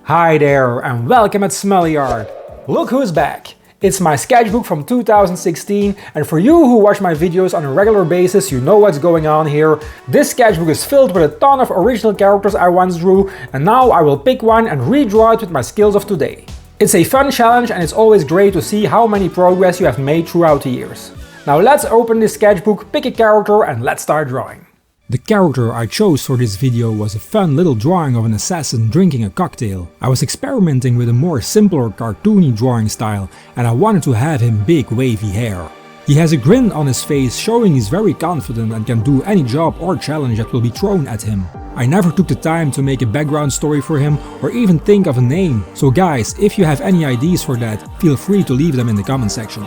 Hi there and welcome at Smully Art. Look who's back! It's my sketchbook from 2016, and for you who watch my videos on a regular basis, you know what's going on here. This sketchbook is filled with a ton of original characters I once drew, and now I will pick one and redraw it with my skills of today. It's a fun challenge and it's always great to see how many progress you have made throughout the years. Now let's open this sketchbook, pick a character and let's start drawing. The character I chose for this video was a fun little drawing of an assassin drinking a cocktail. I was experimenting with a more simpler cartoony drawing style and I wanted to have him big wavy hair. He has a grin on his face showing he's very confident and can do any job or challenge that will be thrown at him. I never took the time to make a background story for him or even think of a name, so guys, if you have any ideas for that, feel free to leave them in the comment section.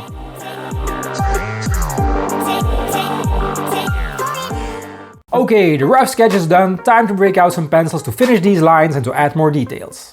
Okay, the rough sketch is done, time to break out some pencils to finish these lines and to add more details.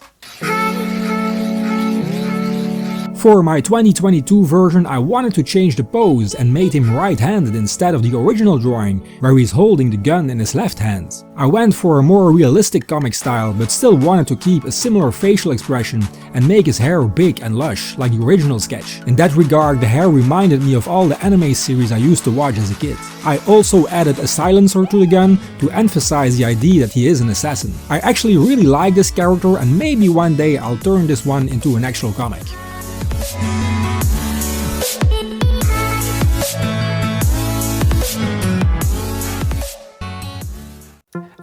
For my 2022 version I wanted to change the pose and made him right-handed instead of the original drawing, where he's holding the gun in his left hand. I went for a more realistic comic style but still wanted to keep a similar facial expression and make his hair big and lush like the original sketch. In that regard the hair reminded me of all the anime series I used to watch as a kid. I also added a silencer to the gun to emphasize the idea that he is an assassin. I actually really like this character and maybe one day I'll turn this one into an actual comic.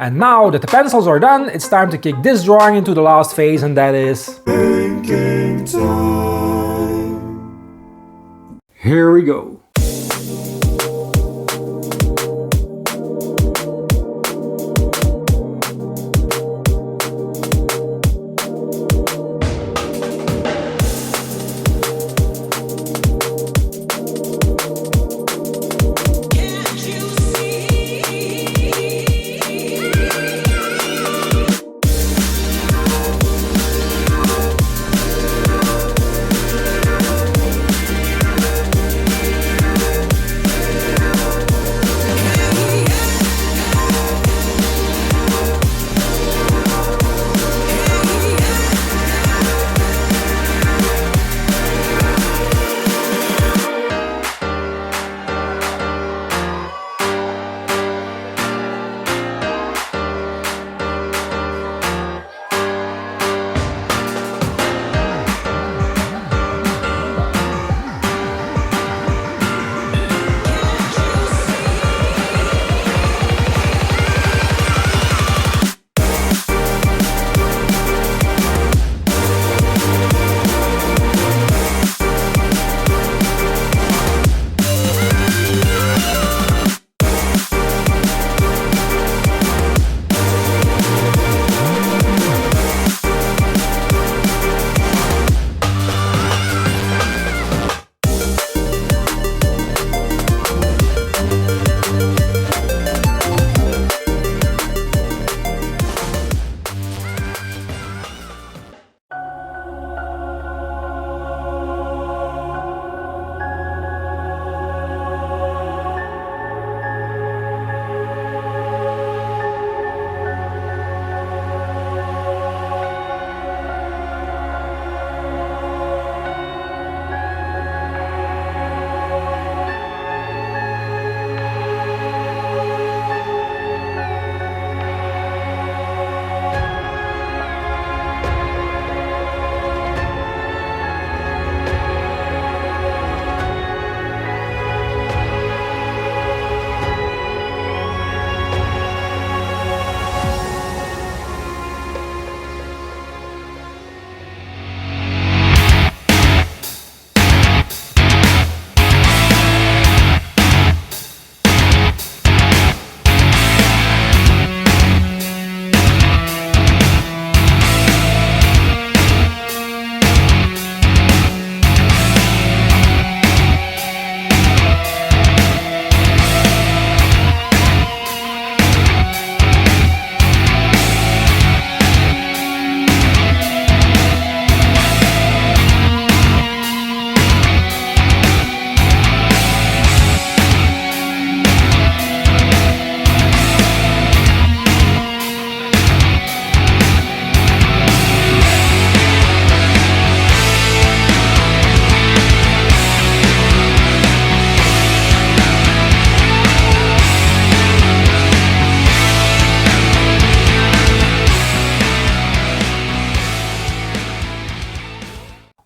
And now that the pencils are done, it's time to kick this drawing into the last phase, and that is thinking time. Here we go.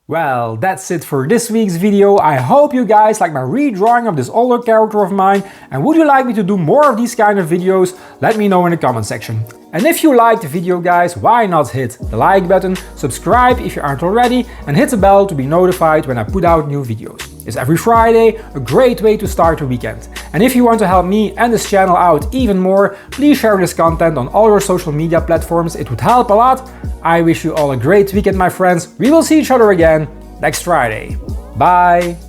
Well, that's it for this week's video. I hope you guys like my redrawing of this older character of mine, and would you like me to do more of these kind of videos? Let me know in the comment section. And if you liked the video guys, why not hit the like button, subscribe if you aren't already, and hit the bell to be notified when I put out new videos. It's every Friday, a great way to start the weekend. And if you want to help me and this channel out even more, please share this content on all your social media platforms, it would help a lot. I wish you all a great weekend my friends, we will see each other again next Friday. Bye!